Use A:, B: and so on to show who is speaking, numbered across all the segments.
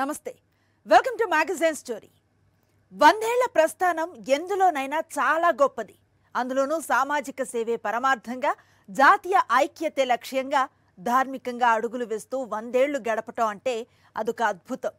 A: నమస్తే, welcome to magazine story. 100 ఏళ్ల ప్రస్థానం ఎందులోనైనా చాలా గొప్పది. అందులోనూ సామాజిక సేవే పరమార్థంగా, జాతీయ ఐక్యతే లక్ష్యంగా, ధార్మికంగా అడుగులు వేస్తూ 100 ఏళ్లు గడపటం అంటే అదొక అద్భుతం.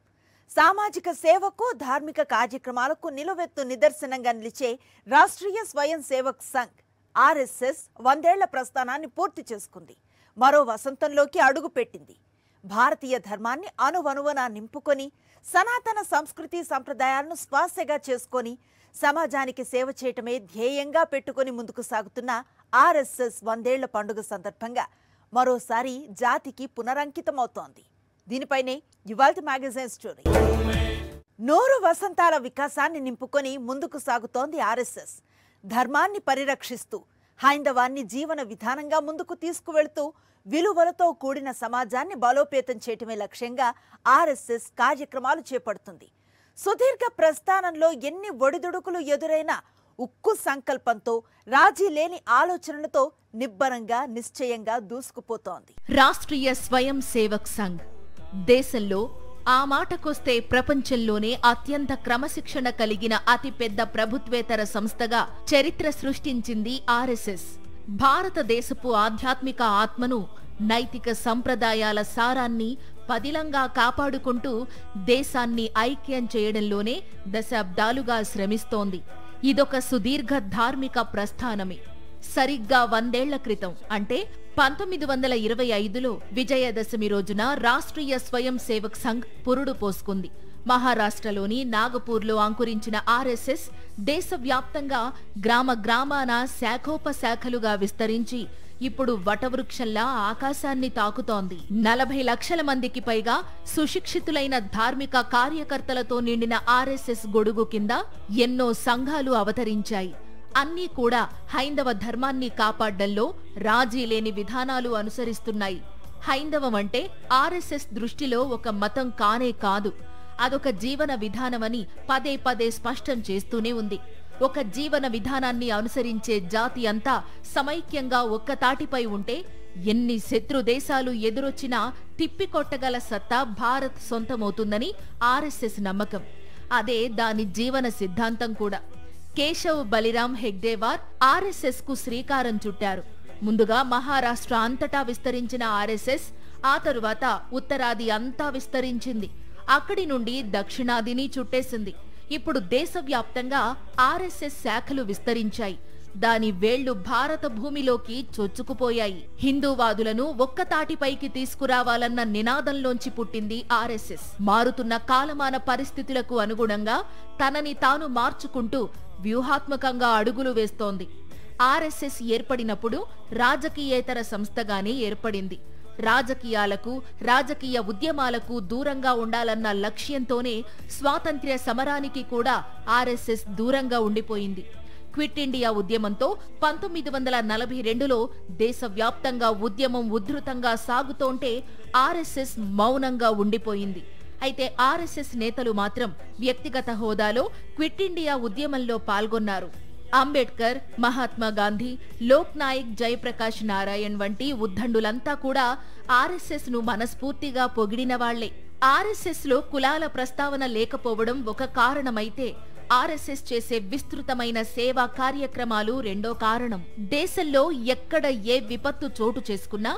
A: సామాజిక సేవకు, ధార్మిక కార్యక్రమాలకు నిలువెత్తు నిదర్శనంగా నిలిచే రాష్ట్రీయ స్వయం సేవక్ సంఘ్ ఆర్ఎస్ఎస్ 100 ఏళ్ల ప్రస్థానాన్ని పూర్తి చేసుకుంది. మరో వసంతంలోకి అడుగు పెట్టింది. భారతీయ ధర్మాన్ని అణువణువున నింపుకొని, సనాతన సంస్కృతి సంప్రదాయాలను శ్వాసగా చేసుకొని, సమాజానికి సేవ చేయటమే ధ్యేయంగా పెట్టుకుని ముందుకు సాగుతున్న ఆర్ఎస్ఎస్ 100 ఏళ్ల పండుగ సందర్భంగా మరోసారి జాతికి పునరంకితమవుతోంది. దీనిపైనే ఇవాల్టి మ్యాగజైన్ స్టోరీ. 100 వసంతాల వికాసాన్ని నింపుకొని ముందుకు సాగుతోంది ఆర్ఎస్ఎస్. ధర్మాన్ని పరిరక్షిస్తూ, హైందవాన్ని జీవన విధానంగా ముందుకు తీసుకువెళ్తూ, విలువలతో కూడిన సమాజాన్ని బలోపేతం చేయటమే లక్ష్యంగా ఆర్ఎస్ఎస్ కార్యక్రమాలు చేపడుతుంది. సుదీర్ఘ ప్రస్థానంలో ఎన్ని ఒడిదుడుకులు ఎదురైనా ఉక్కు సంకల్పంతో, రాజీ లేని ఆలోచనలతో నిబ్బరంగా, నిశ్చయంగా దూసుకుపోతోంది.
B: రాష్ట్రీయ స్వయం సేవక్ సంఘ్ దేశంలో, ఆ మాటకొస్తే ప్రపంచంలోనే అత్యంత క్రమశిక్షణ కలిగిన అతిపెద్ద ప్రభుత్వేతర సంస్థగా చరిత్ర సృష్టించింది ఆర్ఎస్ఎస్. భారతదేశపు ఆధ్యాత్మిక ఆత్మను, నైతిక సంప్రదాయాల సారాన్ని పదిలంగా కాపాడుకుంటూ దేశాన్ని ఐక్యం చేయడంలోనే దశాబ్దాలుగా శ్రమిస్తోంది. ఇదొక సుదీర్ఘ ధార్మిక ప్రస్థానమే. సరిగ్గా 100 ఏళ్ల క్రితం, అంటే 1925లో విజయదశమి రోజున రాష్ట్రీయ స్వయం సేవక్ సంఘ్ పురుడు పోసుకుంది. మహారాష్ట్రలోని నాగపూర్లో అంకురించిన ఆర్ఎస్ఎస్ దేశవ్యాప్తంగా గ్రామ గ్రామాన శాఖోపశాఖలుగా విస్తరించి ఇప్పుడు వటవృక్షంలా ఆకాశాన్ని తాకుతోంది. 40 లక్షల మందికి పైగా సుశిక్షితులైన ధార్మిక కార్యకర్తలతో నిండిన ఆర్ఎస్ఎస్ గొడుగు కింద ఎన్నో సంఘాలు అవతరించాయి. అన్నీ కూడా హైందవ ధర్మాన్ని కాపాడ్డంలో రాజీ లేని విధానాలు అనుసరిస్తున్నాయి. హైందవం అంటే ఆర్ఎస్ఎస్ దృష్టిలో ఒక మతం కానే కాదు, అదొక జీవన విధానమని పదే పదే స్పష్టం చేస్తూనే ఉంది. ఒక జీవన విధానాన్ని అనుసరించే జాతి అంతా సమైక్యంగా ఒక్కతాటిపై ఉంటే ఎన్ని శత్రు దేశాలు ఎదురొచ్చినా తిప్పికొట్టగల సత్తా భారత్ సొంతమవుతుందని ఆర్ఎస్ఎస్ నమ్మకం. అదే దాని జీవన సిద్ధాంతం కూడా. కేశవ్ బలిరామ్ హెగ్డేవార్ ఆర్ఎస్ఎస్ కు శ్రీకారం చుట్టారు. ముందుగా మహారాష్ట్ర అంతటా విస్తరించిన ఆర్ఎస్ఎస్ ఆ తరువాత ఉత్తరాది అంతా విస్తరించింది. అక్కడి నుండి దక్షిణాదిని చుట్టేసింది. ఇప్పుడు దేశవ్యాప్తంగా ఆర్ఎస్ఎస్ శాఖలు విస్తరించాయి. దాని వేళ్లు భారత భూమిలోకి చొచ్చుకుపోయాయి. హిందూవాదులను ఒక్కతాటిపైకి తీసుకురావాలన్న నినాదంలోంచి పుట్టింది ఆర్ఎస్ఎస్. మారుతున్న కాలమాన పరిస్థితులకు అనుగుణంగా తనని తాను మార్చుకుంటూ వ్యూహాత్మకంగా అడుగులు వేస్తోంది. ఆర్ఎస్ఎస్ ఏర్పడినప్పుడు రాజకీయేతర సంస్థగానే ఏర్పడింది. రాజకీయాలకు, రాజకీయ ఉద్యమాలకు దూరంగా ఉండాలన్న లక్ష్యంతోనే స్వాతంత్ర్య సమరానికి కూడా ఆర్ఎస్ఎస్ దూరంగా ఉండిపోయింది. క్విట్ ఇండియా ఉద్యమంతో 1942లో దేశవ్యాప్తంగా ఉద్యమం ఉధృతంగా సాగుతోంటే ఆర్ఎస్ఎస్ మౌనంగా ఉండిపోయింది. అయితే ఆర్ఎస్ఎస్ నేతలు మాత్రం వ్యక్తిగత హోదాలో క్విట్ ఇండియా ఉద్యమంలో పాల్గొన్నారు. అంబేడ్కర్, మహాత్మా గాంధీ, లోక్ నాయక్ జయప్రకాష్ నారాయణ్ వంటి ఉద్దండులంతా కూడా ఆర్ఎస్ఎస్ ను మనస్ఫూర్తిగా పొగిడిన వాళ్లే. ఆర్ఎస్ఎస్ లో కులాల ప్రస్తావన లేకపోవడం ఒక కారణమైతే, ఆర్ఎస్ఎస్ చేసే విస్తృతమైన సేవా కార్యక్రమాలు రెండో కారణం. దేశంలో ఎక్కడ ఏ విపత్తు చోటు చేసుకున్నా,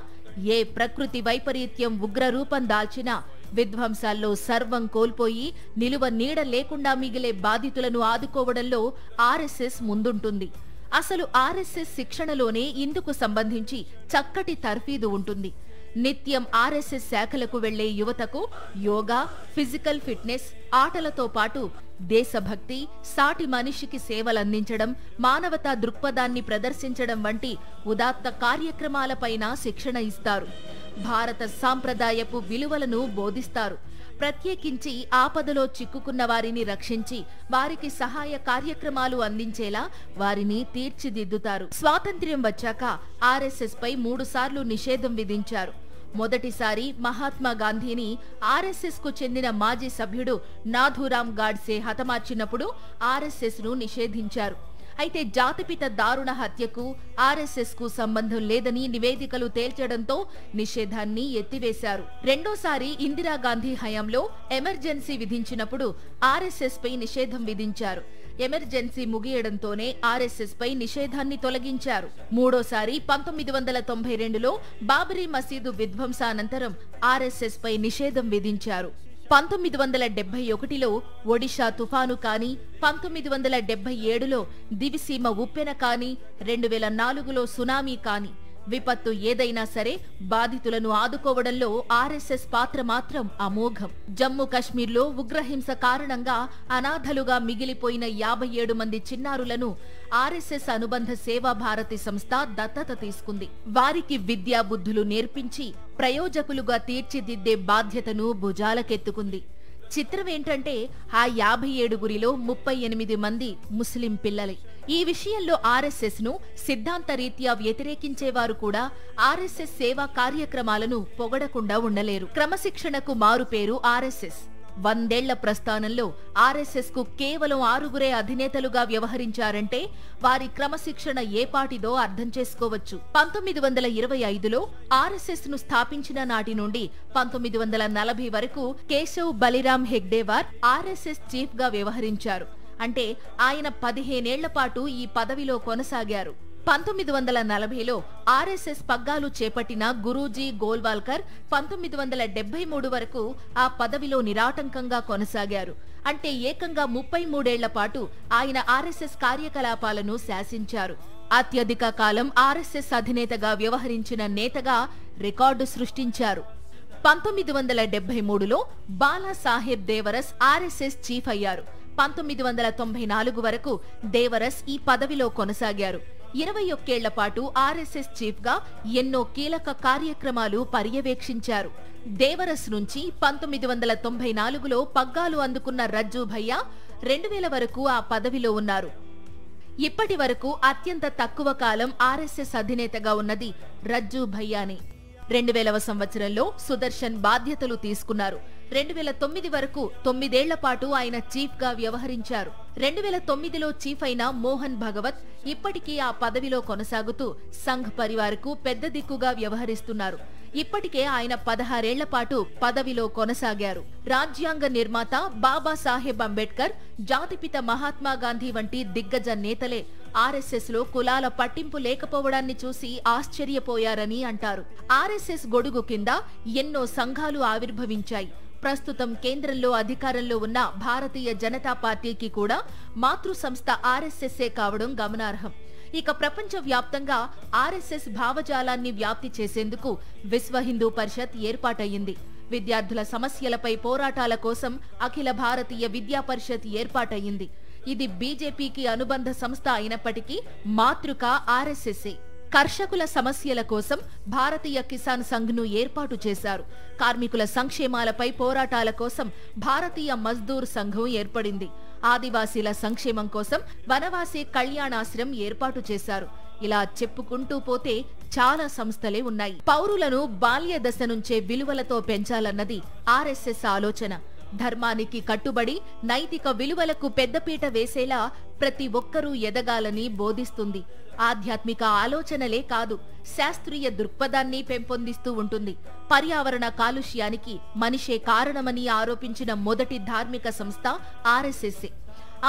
B: ఏ ప్రకృతి వైపరీత్యం ఉగ్రరూపం దాల్చినా, విధ్వంసాల్లో సర్వం కోల్పోయి నిలువ నీడ లేకుండా మిగిలే బాధితులను ఆదుకోవడంలో ఆర్ఎస్ఎస్ ముందుంటుంది. అసలు ఆర్ఎస్ఎస్ శిక్షణలోనే ఇందుకు సంబంధించి చక్కటి తర్ఫీదు ఉంటుంది. నిత్యం ఆర్ఎస్ఎస్ శాఖలకు వెళ్లే యువతకు యోగా, ఫిజికల్ ఫిట్నెస్, ఆటలతో పాటు దేశభక్తి, సాటి మనిషికి సేవలందించడం, మానవతా దృక్పథాన్ని ప్రదర్శించడం వంటి ఉదాత్త కార్యక్రమాలపైన శిక్షణ ఇస్తారు. భారత సాంప్రదాయపు విలువలను బోధిస్తారు. ప్రత్యేకించి ఆపదలో చిక్కుకున్న వారిని రక్షించి వారికి సహాయ కార్యక్రమాలు అందించేలా వారిని తీర్చిదిద్దుతారు. స్వాతంత్ర్యం వచ్చాక ఆర్ఎస్ఎస్ పై 3 సార్లు నిషేధం విధించారు. మొదటిసారి మహాత్మా గాంధీని ఆర్ఎస్ఎస్ కు చెందిన మాజీ సభ్యుడు నాథూరామ్ గాడ్సే హతమార్చినప్పుడు ఆర్ఎస్ఎస్ ను నిషేధించారు. అయితే జాతిపిత దారుణ హత్యకు ఆర్ఎస్ఎస్ కు సంబంధం లేదని నివేదికలు తేల్చడంతో నిషేధాన్ని ఎత్తివేశారు. రెండోసారి ఇందిరాగాంధీ హయాంలో ఎమర్జెన్సీ విధించినప్పుడు ఆర్ఎస్ఎస్ పై నిషేధం విధించారు. ఎమర్జెన్సీ ముగియడంతోనే ఆర్ఎస్ఎస్ పై నిషేధాన్ని తొలగించారు. మూడోసారి 1992లో బాబరీ మసీదు విధ్వంసానంతరం ఆర్ఎస్ఎస్ పై నిషేధం విధించారు. 1971లో ఒడిషా తుఫాను కాని, 1977లో దివిసీమ ఉప్పెన కాని, 2004లో సునామీ కాని విపత్తు ఏదైనా సరే బాధితులను ఆదుకోవడంలో ఆర్ఎస్ఎస్ పాత్ర మాత్రం అమోఘం. జమ్మూ కశ్మీర్లో ఉగ్రహింస కారణంగా అనాథలుగా మిగిలిపోయిన 57 మంది చిన్నారులను ఆర్ఎస్ఎస్ అనుబంధ సేవా భారతి సంస్థ దత్తత తీసుకుంది. వారికి విద్యా బుద్ధులు నేర్పించి ప్రయోజకులుగా తీర్చిదిద్దే బాధ్యతను భుజాలకెత్తుకుంది. చిత్రమేంటంటే ఆ 57గురిలో 38 మంది ముస్లిం పిల్లలే. ఈ విషయంలో ఆర్ఎస్ఎస్ ను సిద్ధాంతరీత్యా వ్యతిరేకించేవారు కూడా ఆర్ఎస్ఎస్ సేవా కార్యక్రమాలను పొగడకుండా ఉండలేరు. క్రమశిక్షణకు మారుపేరు ఆర్ఎస్ఎస్. 100 ఏళ్ల ప్రస్థానంలో ఆర్ఎస్ఎస్ కు కేవలం 6గురే అధినేతలుగా వ్యవహరించారంటే వారి క్రమశిక్షణ ఏపాటిదో అర్థం చేసుకోవచ్చు. 1925లో ఆర్ఎస్ఎస్ ను స్థాపించిన నాటి నుండి 1940 వరకు కేశవ్ బలిరామ్ హెగ్డేవార్ ఆర్ఎస్ఎస్ చీఫ్ గా వ్యవహరించారు. అంటే ఆయన 15 ఏళ్ల పాటు ఈ పదవిలో కొనసాగారు. 1940లో ఆర్ఎస్ఎస్ పగ్గాలు చేపట్టిన గురూజీ గోల్వాల్కర్ 1973 వరకు ఆ పదవిలో నిరాటంకంగా కొనసాగారు. అంటే ఏకంగా 33 ఏళ్ల పాటు ఆయన ఆర్ఎస్ఎస్ కార్యకలాపాలను శాసించారు. అత్యధిక కాలం ఆర్ఎస్ఎస్ అధినేతగా వ్యవహరించిన నేతగా రికార్డు సృష్టించారు. 1973లో బాలాసాహెబ్ దేవరస్ ఆర్ఎస్ఎస్ చీఫ్ అయ్యారు. 1994 వరకు దేవరస్ ఈ పదవిలో కొనసాగారు. 21 ఏళ్ల పాటు ఆర్ఎస్ఎస్ చీఫ్ గా ఎన్నో కీలక కార్యక్రమాలు పర్యవేక్షించారు. దేవరస్ నుంచి 1994లో పగ్గాలు అందుకున్న రజ్జూ భయ్యా 2000 వరకు ఆ పదవిలో ఉన్నారు. ఇప్పటి వరకు అత్యంత తక్కువ కాలం ఆర్ఎస్ఎస్ అధినేతగా ఉన్నది రజ్జూ భయ్యానే. 2000వ సంవత్సరంలో సుదర్శన్ బాధ్యతలు తీసుకున్నారు. 2009 వరకు 9 ఏళ్ల పాటు ఆయన చీఫ్ గా వ్యవహరించారు. 2009లో చీఫ్ అయిన మోహన్ భగవత్ ఇప్పటికీ ఆ పదవిలో కొనసాగుతూ సంఘ్ పరివార్ కు పెద్ద దిక్కుగా వ్యవహరిస్తున్నారు. ఇప్పటికే ఆయన 16 ఏళ్ల పాటు పదవిలో కొనసాగారు. రాజ్యాంగ నిర్మాత బాబాసాహెబ్ అంబేద్కర్, జాతిపిత మహాత్మా గాంధీ వంటి దిగ్గజ నేతలే ఆర్ఎస్ఎస్ లో కులాల పట్టింపు లేకపోవడాన్ని చూసి ఆశ్చర్యపోయారని అంటారు. ఆర్ఎస్ఎస్ గొడుగు కింద ఎన్నో సంఘాలు ఆవిర్భవించాయి. ప్రస్తుతం కేంద్రంలో అధికారంలో ఉన్న భారతీయ జనతా పార్టీకి కూడా మాతృ సంస్థ ఆర్ఎస్ఎస్ఏ కావడం గమనార్హం. ఇక ప్రపంచ వ్యాప్తంగా ఆర్ఎస్ఎస్ భావజాలాన్ని వ్యాప్తి చేసేందుకు విశ్వ హిందూ పరిషత్ ఏర్పాటయ్యింది. విద్యార్థుల సమస్యలపై పోరాటాల కోసం అఖిల భారతీయ విద్యా పరిషత్ ఏర్పాటయ్యింది. ఇది బీజేపీకి అనుబంధ సంస్థ అయినప్పటికీ మాతృక ఆర్ఎస్ఎస్ఏ. కర్షకుల సమస్యల కోసం భారతీయ కిసాన్ సంఘ్ను ఏర్పాటు చేశారు. కార్మికుల సంక్షేమాలపై పోరాటాల కోసం భారతీయ మజ్దూర్ సంఘం ఏర్పడింది. ఆదివాసీల సంక్షేమం కోసం వనవాసి కళ్యాణాశ్రమ్ ఏర్పాటు చేశారు. ఇలా చెప్పుకుంటూ పోతే చాలా సంస్థలే ఉన్నాయి. పౌరులను బాల్య దశ నుంచే విలువలతో పెంచాలన్నది ఆర్ఎస్ఎస్ ఆలోచన. ధర్మానికి కట్టుబడి నైతిక విలువలకు పెద్దపీట వేసేలా ప్రతి ఒక్కరూ ఎదగాలని బోధిస్తుంది. ఆధ్యాత్మిక ఆలోచనలే కాదు, శాస్త్రీయ దృక్పథాన్ని పెంపొందిస్తూ ఉంటుంది. పర్యావరణ కాలుష్యానికి మనిషే కారణమని ఆరోపించిన మొదటి ధార్మిక సంస్థ ఆర్ఎస్ఎస్ఏ.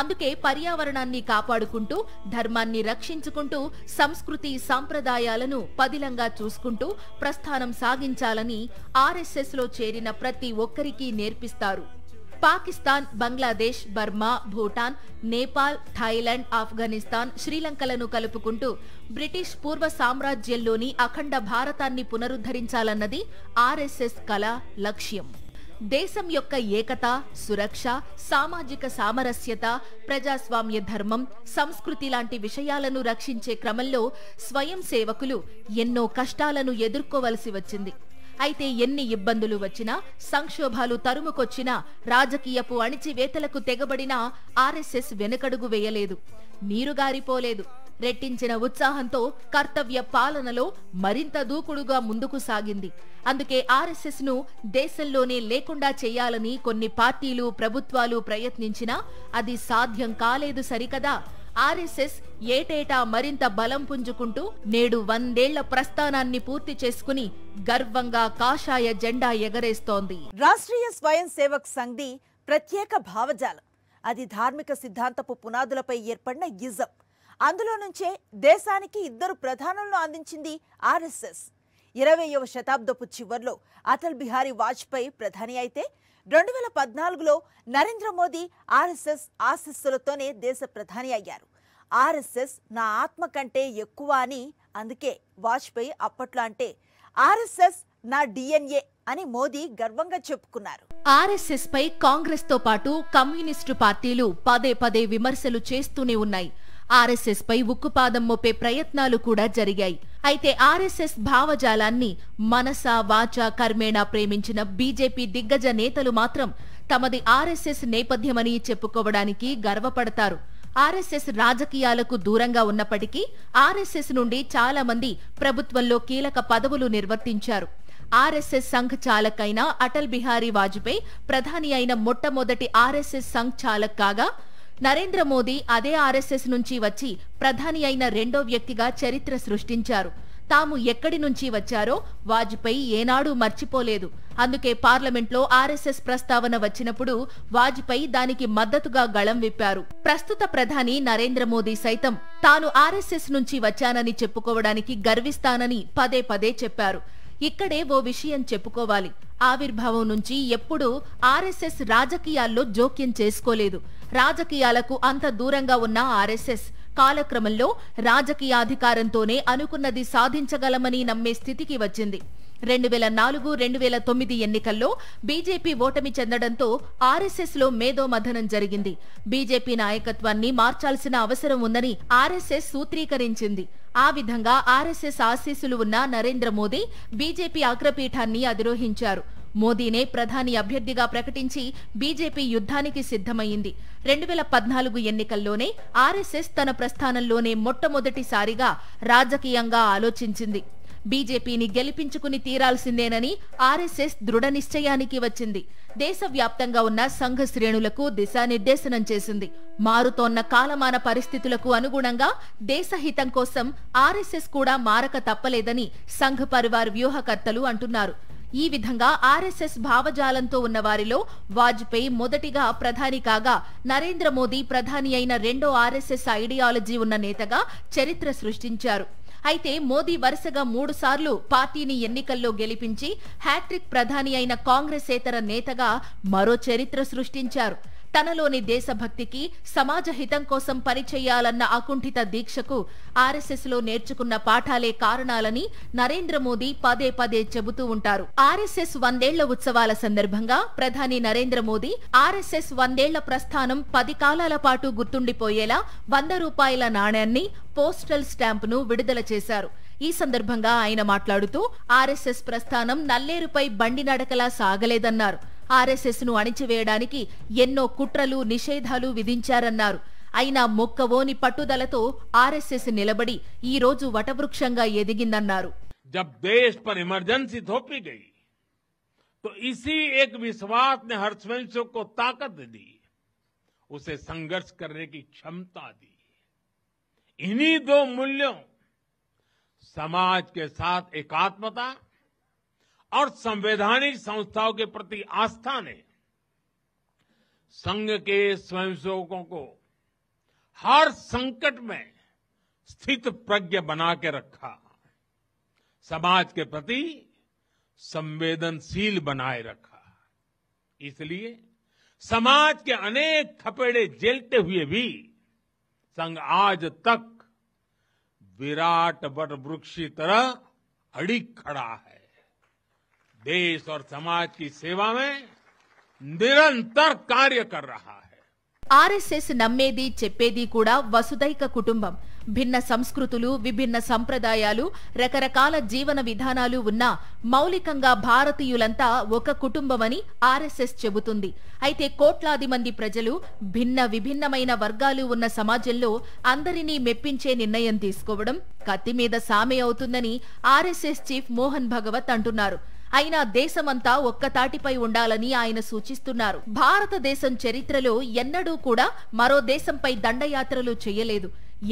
B: అందుకే పర్యావరణాన్ని కాపాడుకుంటూ, ధర్మాన్ని రక్షించుకుంటూ, సంస్కృతి సాంప్రదాయాలను పదిలంగా చూసుకుంటూ ప్రస్థానం సాగించాలని ఆర్ఎస్ఎస్ లో చేరిన ప్రతి ఒక్కరికి నేర్పిస్తారు. పాకిస్తాన్, బంగ్లాదేశ్, బర్మా, భూటాన్, నేపాల్, థాయిలాండ్, ఆఫ్ఘనిస్తాన్, శ్రీలంకలను కలుపుకుంటూ బ్రిటిష్ పూర్వ సామ్రాజ్యంలోని అఖండ భారతాన్ని పునరుద్ధరించాలన్నది ఆర్ఎస్ఎస్ కల లక్ష్యం. దేశం యొక్క ఏకత, సురక్ష, సామాజిక సామరస్యత, ప్రజాస్వామ్య ధర్మం, సంస్కృతి లాంటి విషయాలను రక్షించే క్రమంలో స్వయం సేవకులు ఎన్నో కష్టాలను ఎదుర్కోవలసి వచ్చింది. అయితే ఎన్ని ఇబ్బందులు వచ్చినా, సంక్షోభాలు తరుముకొచ్చినా, రాజకీయపు అణిచివేతలకు తెగబడినా ఆర్ఎస్ఎస్ వెనుకడుగు వేయలేదు, నీరుగారిపోలేదు. రెట్టించిన ఉత్సాహంతో కర్తవ్య పాలనలో మరింత దూకుడుగా ముందుకు సాగింది. అందుకే ఆర్ఎస్ఎస్ ను దేశంలోనే లేకుండా చేయాలని కొన్ని పార్టీలు, ప్రభుత్వాలు ప్రయత్నించినా అది సాధ్యం కాలేదు సరికదా. ఆర్ఎస్ఎస్ ఏటేటా మరింత బలం పుంజుకుంటూ నేడు 100 ఏళ్ల ప్రస్థానాన్ని పూర్తి చేసుకుని గర్వంగా కాషాయ జెండా ఎగరేస్తోంది.
A: రాష్ట్రీయ స్వయం సేవక్ సంఘ్ది ప్రత్యేక భావజాలం. అది ధార్మిక సిద్ధాంతపు పునాదులపై ఏర్పడిన ఇజం. అందులో నుంచే దేశానికి 2 ప్రధానులను అందించింది ఆర్ఎస్ఎస్. 20వ శతాబ్దపు చివర్లో అటల్ బిహారీ వాజ్పేయి ప్రధాని అయితే 2014లో నరేంద్ర మోదీ ఆర్ఎస్ఎస్ ఆశీస్సులతోనే దేశ ప్రధాని అయ్యారు. ఆర్ఎస్ఎస్ నా ఆత్మ కంటే ఎక్కువ అని అందుకే వాజ్పేయి అప్పట్లో అంటే ఆర్ఎస్ఎస్ నా డిఎన్ఏ అని మోదీ గర్వంగా చెప్పుకున్నారు.
B: ఆర్ఎస్ఎస్ పై కాంగ్రెస్ తో పాటు కమ్యూనిస్టు పార్టీలు పదే విమర్శలు చేస్తూనే ఉన్నాయి. ఆర్ఎస్ఎస్ పై ఉక్కుపాదం మోపే ప్రయత్నాలు కూడా జరిగాయి. అయితే ఆర్ఎస్ఎస్ భావజాలాన్ని మనస వాచ కర్మేణా ప్రేమించిన బీజేపీ దిగ్గజ నేతలు మాత్రం తమది ఆర్ఎస్ఎస్ నేపథ్యమని చెప్పుకోవడానికి గర్వపడతారు. ఆర్ఎస్ఎస్ రాజకీయాలకు దూరంగా ఉన్నప్పటికీ ఆర్ఎస్ఎస్ నుండి చాలా మంది ప్రభుత్వంలో కీలక పదవులు నిర్వర్తించారు. ఆర్ఎస్ఎస్ సంఘ్ చాలక్ అయిన అటల్ బిహారీ వాజ్పేయి ప్రధాని అయిన మొట్టమొదటి ఆర్ఎస్ఎస్ సంఘ్ చాలక్ కాగా, నరేంద్ర మోదీ అదే ఆర్ఎస్ఎస్ నుంచి వచ్చి ప్రధాని అయిన రెండో వ్యక్తిగా చరిత్ర సృష్టించారు. తాము ఎక్కడి నుంచి వచ్చారో వాజ్పేయి ఏనాడూ మర్చిపోలేదు. అందుకే పార్లమెంట్లో ఆర్ఎస్ఎస్ ప్రస్తావన వచ్చినప్పుడు వాజ్పేయి దానికి మద్దతుగా గళం విప్పారు. ప్రస్తుత ప్రధాని నరేంద్ర మోదీ సైతం తాను ఆర్ఎస్ఎస్ నుంచి వచ్చానని చెప్పుకోవడానికి గర్విస్తానని పదే చెప్పారు. ఇక్కడే ఓ విషయం చెప్పుకోవాలి. ఆవిర్భావం నుంచి ఎప్పుడూ ఆర్ఎస్ఎస్ రాజకీయాల్లో జోక్యం చేసుకోలేదు. రాజకీయాలకు అంత దూరంగా ఉన్న ఆర్ఎస్ఎస్ కాలక్రమంలో రాజకీయాధికారంతోనే అనుకున్నది సాధించగలమని నమ్మే స్థితికి వచ్చింది. 2004-2009 ఎన్నికల్లో బీజేపీ ఓటమి చెందడంతో ఆర్ఎస్ఎస్ లో మేధోమథనం జరిగింది. బీజేపీ నాయకత్వాన్ని మార్చాల్సిన అవసరం ఉందని ఆర్ఎస్ఎస్ సూత్రీకరించింది. ఆ విధంగా ఆర్ఎస్ఎస్ ఆశీస్సులు ఉన్న నరేంద్ర మోదీ బీజేపీ అగ్రపీఠాన్ని అధిరోహించారు. మోదీనే ప్రధాని అభ్యర్థిగా ప్రకటించి బీజేపీ యుద్ధానికి సిద్ధమైంది. 2014 ఎన్నికల్లోనే ఆర్ఎస్ఎస్ తన ప్రస్థానంలోనే మొట్టమొదటిసారిగా రాజకీయంగా ఆలోచించింది. బీజేపీని గెలిపించుకుని తీరాల్సిందేనని ఆర్ఎస్ఎస్ దృఢ నిశ్చయానికి వచ్చింది. దేశవ్యాప్తంగా ఉన్న సంఘ శ్రేణులకు దిశానిర్దేశనం చేసింది. మారుతోన్న కాలమాన పరిస్థితులకు అనుగుణంగా దేశహితం కోసం ఆర్ఎస్ఎస్ కూడా మారక తప్పలేదని సంఘ్ పరివార్ వ్యూహకర్తలు అంటున్నారు. ఈ విధంగా ఆర్ఎస్ఎస్ భావజాలంతో ఉన్న వారిలో వాజ్పేయి మొదటిగా ప్రధాని కాగా, నరేంద్ర మోదీ ప్రధాని అయిన రెండో ఆర్ఎస్ఎస్ ఐడియాలజీ ఉన్న నేతగా చరిత్ర సృష్టించారు. అయితే మోదీ వరుసగా 3 సార్లు పార్టీని ఎన్నికల్లో గెలిపించి హ్యాట్రిక్ ప్రధాని అయిన కాంగ్రెసేతర నేతగా మరో చరిత్ర సృష్టించారు. తనలోని దేశభక్తికి, సమాజ హితం కోసం పనిచేయాలన్న అకుంఠిత దీక్షకు ఆర్ఎస్ఎస్ లో నేర్చుకున్న పాఠాలే కారణాలని నరేంద్ర మోదీ పదే చెబుతూ ఉంటారు. ఆర్ఎస్ఎస్ 100 ఏళ్ల ఉత్సవాల సందర్భంగా ప్రధాని నరేంద్ర మోదీ ఆర్ఎస్ఎస్ 100 ఏళ్ల ప్రస్థానం 10 కాలాల పాటు గుర్తుండిపోయేలా 100 రూపాయల నాణ్యాన్ని, పోస్టల్ స్టాంపును విడుదల చేశారు. ఈ సందర్భంగా ఆయన మాట్లాడుతూ ఆర్ఎస్ఎస్ ప్రస్థానం నల్లేరుపై బండి నడకలా సాగలేదన్నారు. ఆర్ఎస్ఎస్ ను అణిచివేయడానికి ఎన్నో కుట్రలు, నిషేధాలు విధించారన్నారు. అయినా మొక్కవోని పట్టుదలతో ఆర్ఎస్ఎస్ నిలబడి ఈ రోజు వటవృక్షంగా ఎదిగిందన్నారు.
C: जब देश पर इमरजेंसी थोपी गई तो इसी एक विश्वास ने हर स्वयंसेवक को ताकत दी, उसे संघर्ष करने की क्षमता दी. इन्हीं 2 मूल्यों, समाज के साथ एकात्मता और संवैधानिक संस्थाओं के प्रति आस्था ने संघ के स्वयंसेवकों को हर संकट में स्थित प्रज्ञ बना के रखा, समाज के प्रति संवेदनशील बनाए रखा. इसलिए समाज के अनेक थपेड़े झेलते हुए भी संघ आज तक विराट वट वृक्ष की तरह अडिग खड़ा है. देश और समाज की सेवा में निरंतर कार्य कर रहा है.
B: ఆర్ఎస్ఎస్ నమ్మేది చెప్పేది కూడా వసుదైక కుటుంబం. భిన్న సంస్కృతులు, విభిన్న సంప్రదాయాలు, రకరకాల జీవన విధానాలు ఉన్నా మౌలికంగా భారతీయులంతా ఒక కుటుంబమని ఆర్ఎస్ఎస్ చెబుతుంది. అయితే కోట్లాది మంది ప్రజలు, విభిన్నమైన వర్గాలు ఉన్న సమాజంలో అందరినీ మెప్పించే నిర్ణయం తీసుకోవడం కత్తి మీద సామే అవుతుందని ఆర్ఎస్ఎస్ చీఫ్ మోహన్ భగవత్ అంటున్నారు. అయినా దేశమంతా ఒక్కతాటిపై ఉండాలని ఆయన సూచిస్తున్నారు. భారతదేశం చరిత్రలో ఎన్నడూ కూడా మరో దేశంపై దండయాత్రలు చేయలేదు.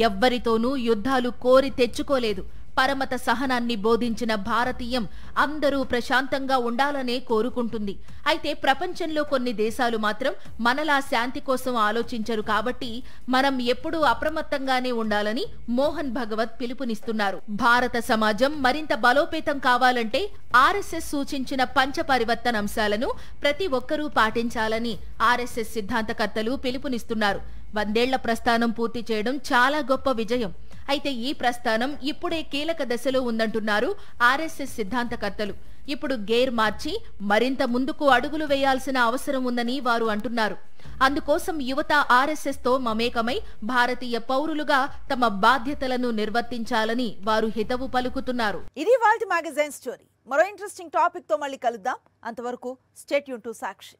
B: ఎవ్వరితోనూ యుద్ధాలు కోరి తెచ్చుకోలేదు. పరమత సహనాన్ని బోధించిన భారతీయం అందరూ ప్రశాంతంగా ఉండాలనే కోరుకుంటుంది. అయితే ప్రపంచంలో కొన్ని దేశాలు మాత్రం మనలా శాంతి కోసం ఆలోచించరు. కాబట్టి మనం ఎప్పుడూ అప్రమత్తంగానే ఉండాలని మోహన్ భగవత్ పిలుపునిస్తున్నారు. భారత సమాజం మరింత బలోపేతం కావాలంటే ఆర్ఎస్ఎస్ సూచించిన పంచ పరివర్తన అంశాలను ప్రతి ఒక్కరూ పాటించాలని ఆర్ఎస్ఎస్ సిద్ధాంతకర్తలు పిలుపునిస్తున్నారు. 100 ఏళ్ల ప్రస్థానం పూర్తి చేయడం చాలా గొప్ప విజయం. అయితే ఈ ప్రస్థానం ఇప్పుడే కీలక దశలో ఉందంటున్నారు ఆర్ఎస్ఎస్ సిద్ధాంతకర్తలు. ఇప్పుడు గేర్ మార్చి మరింత ముందుకు అడుగులు వేయాల్సిన అవసరం ఉందని వారు అంటున్నారు. అందుకోసం యువత ఆర్ఎస్ఎస్ తో మమేకమై భారతీయ పౌరులుగా తమ బాధ్యతలను నిర్వర్తించాలని వారు హితవు పలుకుతున్నారు.
A: ఇది వాల్టి మ్యాగజైన్ స్టోరీ. మరో ఇంట్రెస్టింగ్ టాపిక్ తో మళ్ళీ కలుద్దాం. అంతవరకు స్టే ట్యూన్ టు సాక్షి.